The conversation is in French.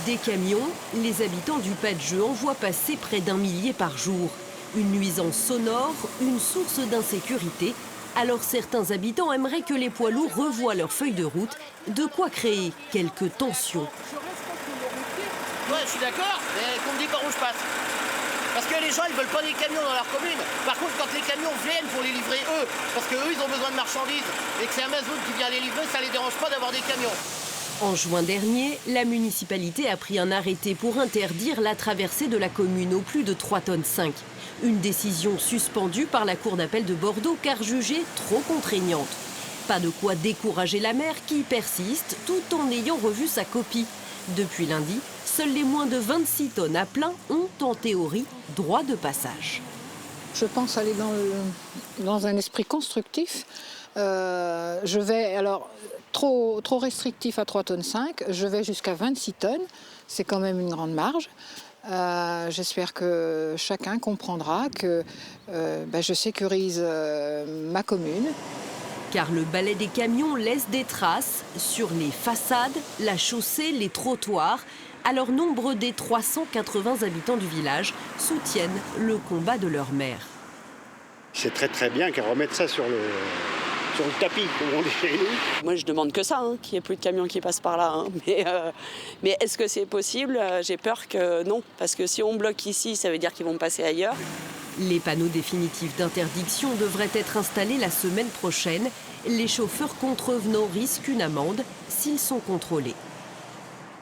Des camions, les habitants du Padjeu en voient passer près d'1 millier par jour. Une nuisance sonore, une source d'insécurité. Alors certains habitants aimeraient que les poids lourds revoient leur feuille de route, de quoi créer quelques tensions. Ouais, je suis d'accord, mais qu'on me dit par où je passe. Parce que les gens, ils veulent pas des camions dans leur commune. Par contre, quand les camions viennent pour les livrer eux, parce qu'eux, ils ont besoin de marchandises, et que c'est Amazon qui vient les livrer, ça les dérange pas d'avoir des camions. En juin dernier, la municipalité a pris un arrêté pour interdire la traversée de la commune au plus de 3,5 tonnes. Une décision suspendue par la Cour d'appel de Bordeaux car jugée trop contraignante. Pas de quoi décourager la maire qui persiste tout en ayant revu sa copie. Depuis lundi, seuls les moins de 26 tonnes à plein ont en théorie droit de passage. Je pense aller dans un esprit constructif. Je vais alors trop restrictif à 3,5 tonnes, je vais jusqu'à 26 tonnes, c'est quand même une grande marge. J'espère que chacun comprendra que je sécurise ma commune. Car le balai des camions laisse des traces sur les façades, la chaussée, les trottoirs. Alors nombre des 380 habitants du village soutiennent le combat de leur maire. C'est très bien qu'elle remette ça sur le tapis, comme on dit chez nous. Moi, je demande que ça, qu'il n'y ait plus de camions qui passent par là. Mais est-ce que c'est possible? J'ai peur que non, parce que si on bloque ici, ça veut dire qu'ils vont passer ailleurs. Les panneaux définitifs d'interdiction devraient être installés la semaine prochaine. Les chauffeurs contrevenants risquent une amende s'ils sont contrôlés.